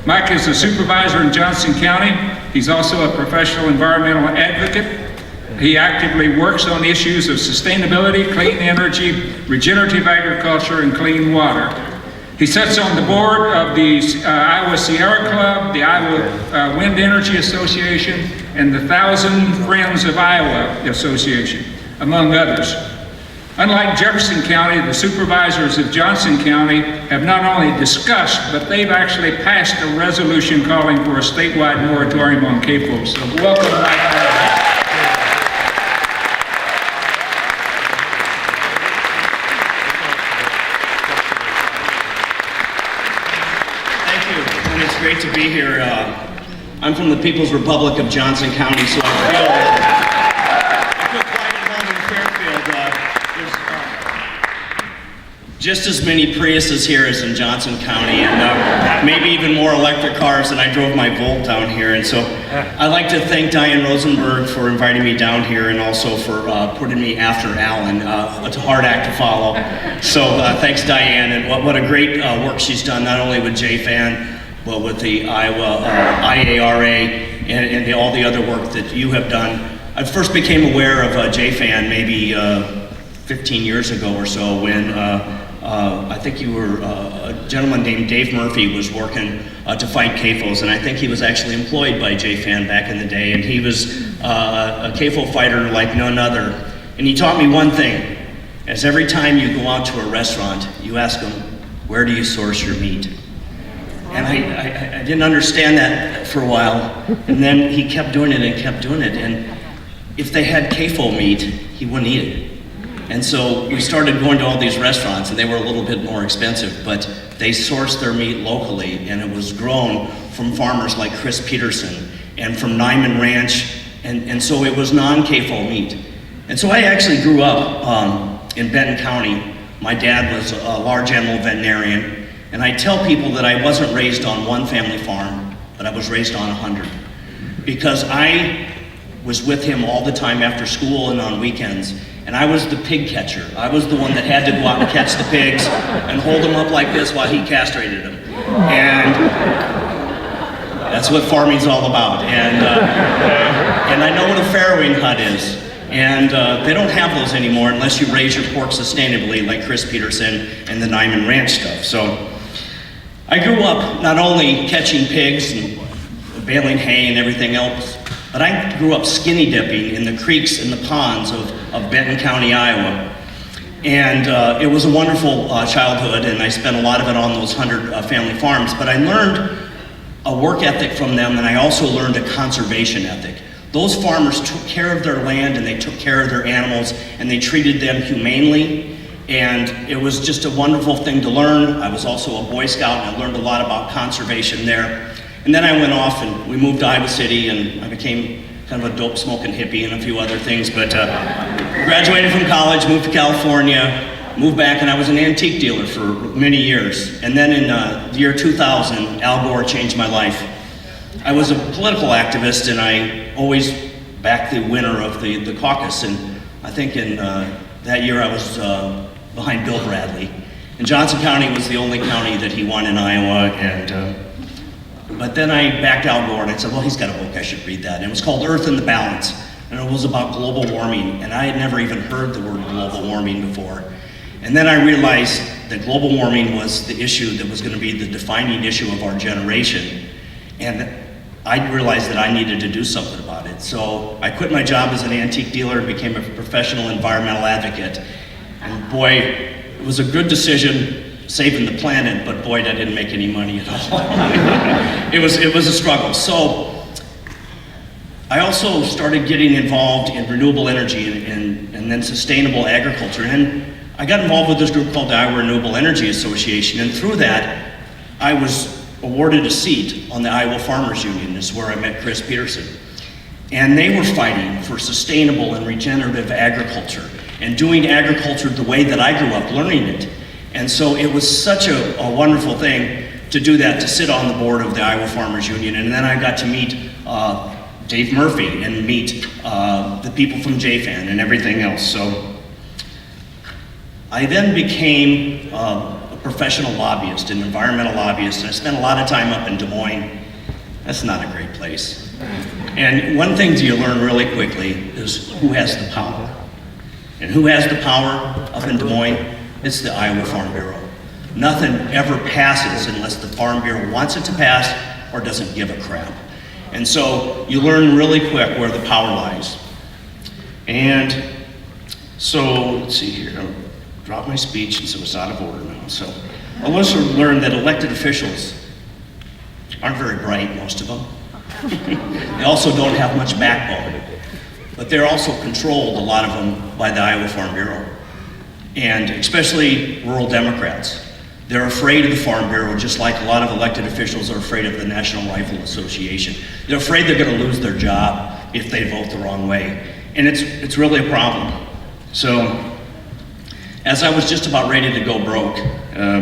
Mike is a supervisor in Johnson County. He's also a professional environmental advocate. He actively works on issues of sustainability, clean energy, regenerative agriculture, and clean water. He sits on the board of the Iowa Sierra Club, the Iowa Wind Energy Association, and the 1,000 Friends of Iowa Association, among others. Unlike Jefferson County, the supervisors of Johnson County have not only discussed, but they've actually passed a resolution calling for a statewide moratorium on CAFOs. So welcome, Mike. Thank you, and it's great to be here. I'm from the People's Republic of Johnson County, so I feel quite at home in Fairfield. There's just as many Priuses here as in Johnson County, and maybe even more electric cars than I drove my Volt down here. And so I'd like to thank Diane Rosenberg for inviting me down here, and also for putting me after Alan. It's a hard act to follow. So thanks, Diane, and what a great work she's done, not only with JFAN, but with the Iowa IARA and all the other work that you have done. I first became aware of JFAN maybe 15 years ago or so, when I think you were, a gentleman named Dave Murphy was working to fight CAFOs, and I think he was actually employed by JFAN back in the day, and he was a CAFO fighter like none other. And he taught me one thing, as every time you go out to a restaurant, you ask them, where do you source your meat? And I didn't understand that for a while, and then he kept doing it and kept doing it, and if they had CAFO meat, he wouldn't eat it. And so we started going to all these restaurants, and they were a little bit more expensive, but they sourced their meat locally, and it was grown from farmers like Chris Peterson and from Nyman Ranch, and so it was non-CAFO meat. And so I actually grew up in Benton County. My dad was a large animal veterinarian, and I tell people that I wasn't raised on one family farm, but I was raised on 100. Because I was with him all the time after school and on weekends, and I was the pig catcher. I was the one that had to go out and catch the pigs and hold them up like this while he castrated them. And that's what farming's all about. And I know what a farrowing hut is. And they don't have those anymore unless you raise your pork sustainably, like Chris Peterson and the Nyman Ranch stuff. So I grew up not only catching pigs and baling hay and everything else, but I grew up skinny dipping in the creeks and the ponds of Benton County, Iowa. And it was a wonderful childhood, and I spent a lot of it on those 100 family farms. But I learned a work ethic from them, and I also learned a conservation ethic. Those farmers took care of their land, and they took care of their animals, and they treated them humanely. And it was just a wonderful thing to learn. I was also a Boy Scout, and I learned a lot about conservation there. And then I went off, and we moved to Iowa City, and I became kind of a dope-smoking hippie and a few other things. But graduated from college, moved to California, moved back, and I was an antique dealer for many years. And then in the year 2000, Al Gore changed my life. I was a political activist, and I always backed the winner of the caucus. And I think in that year I was behind Bill Bradley. And Johnson County was the only county that he won in Iowa. And but then I backed Al Gore, and I said, well, he's got a book, I should read that. And it was called Earth in the Balance, and it was about global warming. And I had never even heard the word global warming before. And then I realized that global warming was the issue that was going to be the defining issue of our generation. And I realized that I needed to do something about it. So I quit my job as an antique dealer and became a professional environmental advocate. And boy, it was a good decision saving the planet, but boy, that didn't make any money at all. It was a struggle. So I also started getting involved in renewable energy and then sustainable agriculture. And I got involved with this group called the Iowa Renewable Energy Association, and through that, I was awarded a seat on the Iowa Farmers Union. This is where I met Chris Peterson. And they were fighting for sustainable and regenerative agriculture and doing agriculture the way that I grew up learning it. And so it was such a wonderful thing to do that, to sit on the board of the Iowa Farmers Union. And then I got to meet Dave Murphy and meet the people from JFAN and everything else. So I then became a professional lobbyist, an environmental lobbyist, and I spent a lot of time up in Des Moines. That's not a great place. And one thing you learn really quickly is who has the power. And who has the power up in Des Moines? It's the Iowa Farm Bureau. Nothing ever passes unless the Farm Bureau wants it to pass or doesn't give a crap. And so you learn really quick where the power lies. And so, let's see here, I'll drop my speech and so it's out of order now. So I also learned that elected officials aren't very bright, most of them. They also don't have much backbone. But they're also controlled, a lot of them, by the Iowa Farm Bureau. And especially rural Democrats. They're afraid of the Farm Bureau, just like a lot of elected officials are afraid of the National Rifle Association. They're afraid they're going to lose their job if they vote the wrong way. And it's really a problem. So, as I was just about ready to go broke,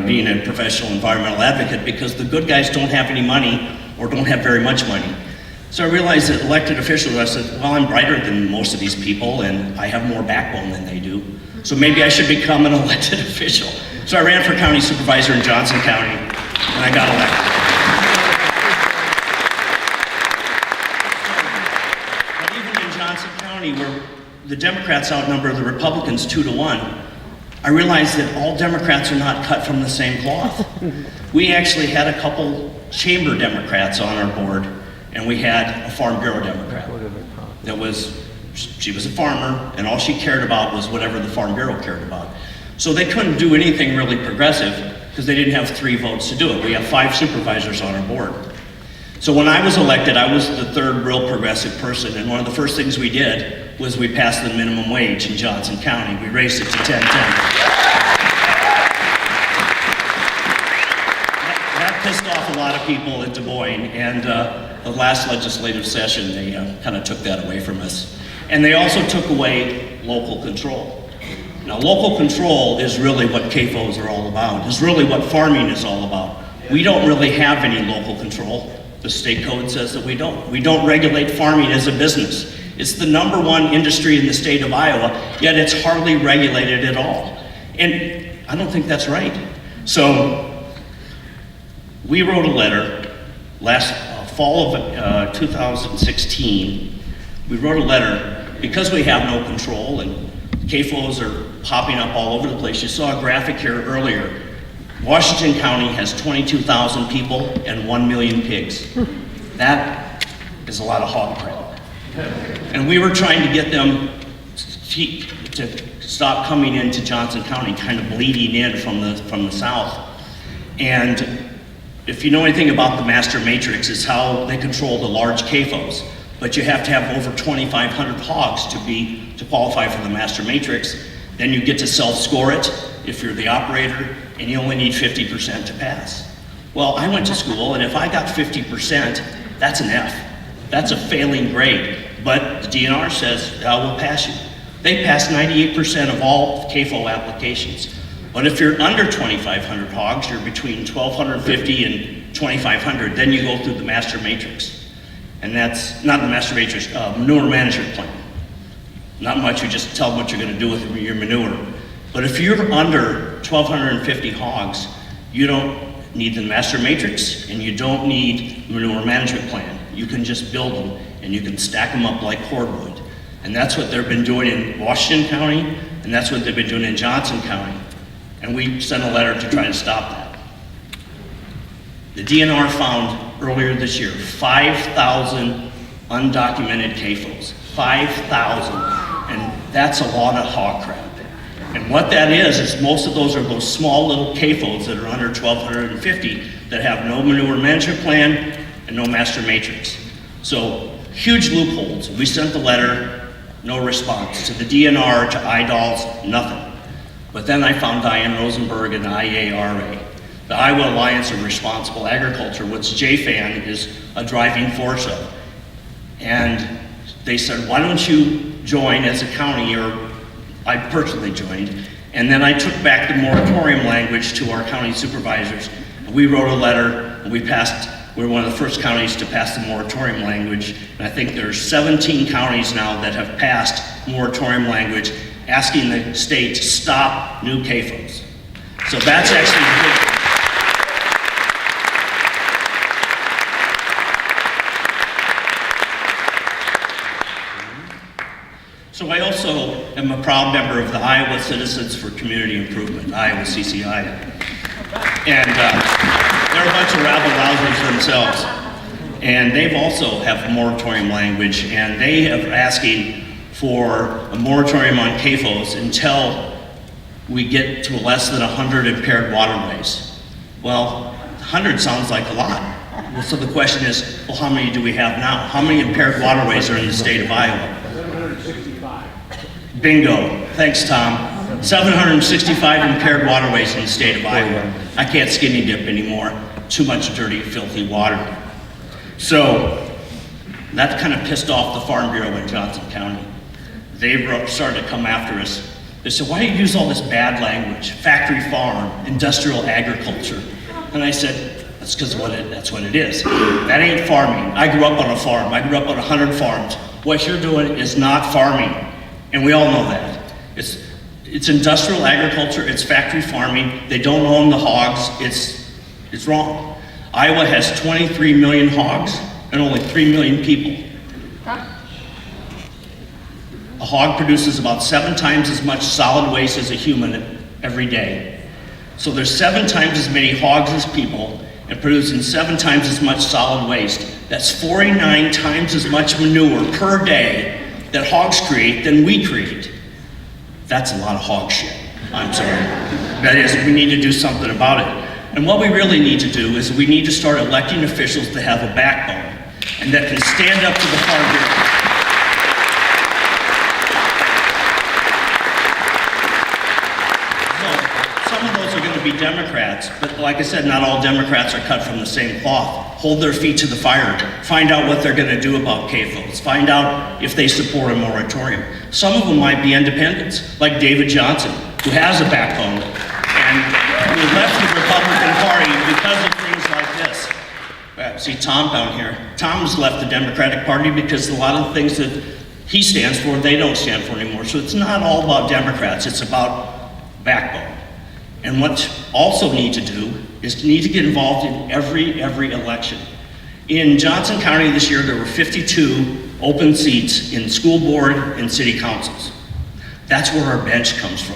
being a professional environmental advocate, because the good guys don't have any money or don't have very much money. So I realized that elected officials, I said, well, I'm brighter than most of these people and I have more backbone than they do. So maybe I should become an elected official. So I ran for county supervisor in Johnson County and I got elected. But even in Johnson County, where the Democrats outnumber the Republicans 2-1, I realized that all Democrats are not cut from the same cloth. We actually had a couple chamber Democrats on our board, and we had a Farm Bureau Democrat. She was a farmer, and all she cared about was whatever the Farm Bureau cared about. So they couldn't do anything really progressive because they didn't have 3 votes to do it. We have 5 supervisors on our board. So when I was elected, I was the 3rd real progressive person, and one of the first things we did was we passed the minimum wage in Johnson County. We raised it to $10.10. That pissed off a lot of people in Des Moines, and the last legislative session, they kind of took that away from us. And they also took away local control. Now, local control is really what CAFOs are all about. It's really what farming is all about. We don't really have any local control. The state code says that we don't. We don't regulate farming as a business. It's the #1 industry in the state of Iowa, yet it's hardly regulated at all. And I don't think that's right. So we wrote a letter last fall of 2016. We wrote a letter because we have no control and CAFOs are popping up all over the place. You saw a graphic here earlier. Washington County has 22,000 people and 1 million pigs. That is a lot of hog crap. And we were trying to get them to stop coming into Johnson County, kind of bleeding in from the south. And if you know anything about the master matrix, it's how they control the large CAFOs. But you have to have over 2,500 hogs to qualify for the master matrix. Then you get to self-score it if you're the operator, and you only need 50% to pass. Well, I went to school, and if I got 50%, that's an F. That's a failing grade. But the DNR says, we'll pass you. They pass 98% of all CAFO applications. But if you're under 2,500 hogs, you're between 1,250 and 2,500, then you go through the master matrix. And that's not the master matrix, manure management plan. Not much, you just tell them what you're gonna do with your manure. But if you're under 1,250 hogs, you don't need the master matrix and you don't need manure management plan. You can just build them and you can stack them up like cordwood. And that's what they've been doing in Washington County, and that's what they've been doing in Johnson County. And we sent a letter to try to stop that. The DNR found earlier this year 5,000 undocumented CAFOs. 5,000, and that's a lot of hog crap. And what that is most of those are those small little CAFOs that are under 1,250 that have no manure management plan and no master matrix. So huge loopholes. We sent the letter, no response. To the DNR, to IDALS, nothing. But then I found Diane Rosenberg and the IARA, the Iowa Alliance of Responsible Agriculture, which JFAN is a driving force of. And they said, why don't you join as a county, or I personally joined, and then I took back the moratorium language to our county supervisors. We wrote a letter, and we were one of the first counties to pass the moratorium language, and I think there's 17 counties now that have passed moratorium language asking the state to stop new CAFOs. So that's actually good. So I also am a proud member of the Iowa Citizens for Community Improvement, Iowa CCI. And they're a bunch of rabble-rousers themselves. And they've also have moratorium language, and they are asking for a moratorium on CAFOs until we get to less than 100 impaired waterways. Well, 100 sounds like a lot. Well, so the question is, well, how many do we have now? How many impaired waterways are in the state of Iowa? 765. Bingo. Thanks, Tom. 765 impaired waterways in the state of Iowa. I can't skinny dip anymore. Too much dirty, filthy water. So that kind of pissed off the Farm Bureau in Johnson County. They started to come after us. They said, why do you use all this bad language? Factory farm, industrial agriculture. And I said, that's because that's what it is. That ain't farming. I grew up on a farm. I grew up on 100 farms. What you're doing is not farming. And we all know that. It's industrial agriculture, it's factory farming. They don't own the hogs. It's wrong. Iowa has 23 million hogs and only 3 million people. A hog produces about 7 times as much solid waste as a human every day. So there's 7 times as many hogs as people and producing 7 times as much solid waste. That's 49 times as much manure per day that hogs create than we create. That's a lot of hog shit. I'm sorry. That is, we need to do something about it. And what we really need to do is we need to start electing officials that have a backbone and that can stand up to the Farm Bureau. Some of those are going to be Democrats, but like I said, not all Democrats are cut from the same cloth. Hold their feet to the fire. Find out what they're going to do about CAFOs. Find out if they support a moratorium. Some of them might be independents, like David Johnson, who has a backbone and who left the Republican Party because of things like this. See Tom down here. Tom's left the Democratic Party because a lot of the things that he stands for, they don't stand for anymore. So it's not all about Democrats, it's about backbone. And what also need to do is need to get involved in every election. In Johnson County this year, there were 52 open seats in school board and city councils. That's where our bench comes from.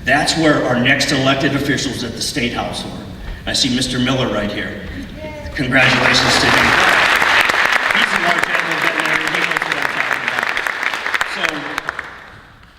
That's where our next elected officials at the State House were. I see Mr. Miller right here. Congratulations to him. He's a large animal veterinarian. He knows what I'm talking about.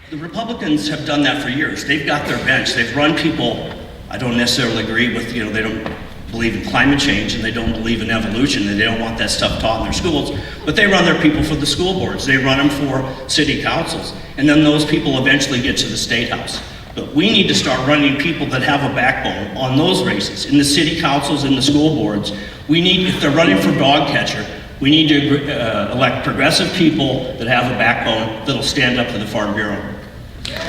So the Republicans have done that for years. They've got their bench. They've run people I don't necessarily agree with, they don't believe in climate change and they don't believe in evolution and they don't want that stuff taught in their schools, but they run their people for the school boards. They run them for city councils. And then those people eventually get to the State House. But we need to start running people that have a backbone on those races, in the city councils and the school boards. We need, if they're running for dog catcher, we need to elect progressive people that have a backbone that'll stand up to the Farm Bureau. So,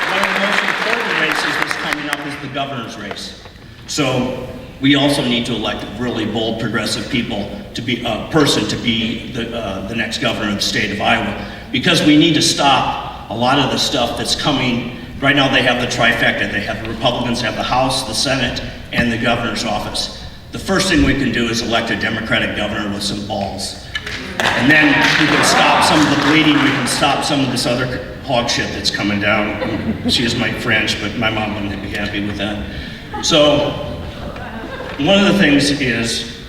one of the most important races that's coming up is the governor's race. So we also need to elect really bold progressive people to be a person to be the next governor of the state of Iowa, because we need to stop a lot of the stuff that's coming. Right now they have the trifecta. They have the Republicans have the House, the Senate, and the governor's office. The first thing we can do is elect a Democratic governor with some balls. And then we can stop some of the bleeding, we can stop some of this other hog shit that's coming down. Excuse my French, but my mom wouldn't be happy with that. So, one of the things is,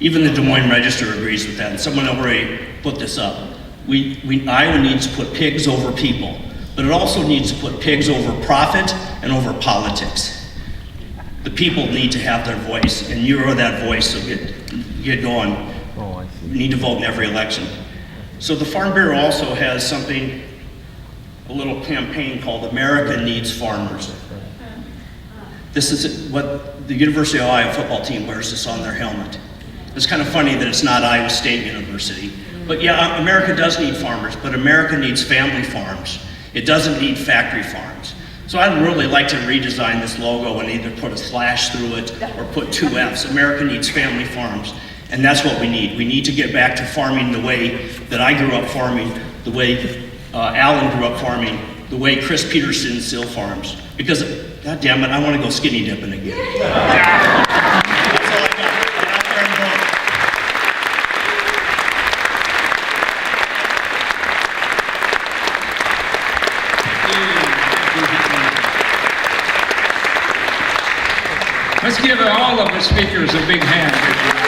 even the Des Moines Register agrees with that, and someone already put this up. Iowa needs to put pigs over people, but it also needs to put pigs over profit and over politics. The people need to have their voice, and you are that voice, so get going. You need to vote in every election. So the Farm Bureau also has something, a little campaign called America Needs Farmers. This is what the University of Iowa football team wears this on their helmet. It's kind of funny that it's not Iowa State University. But yeah, America does need farmers, but America needs family farms. It doesn't need factory farms. So I'd really like to redesign this logo and either put a slash through it or put 2 F's. America needs family farms. And that's what we need. We need to get back to farming the way that I grew up farming, the way Alan grew up farming, the way Chris Peterson still farms. Because, God damn it, I want to go skinny dipping again. That's all I got. Get out there and vote. Let's give all of the speakers a big hand.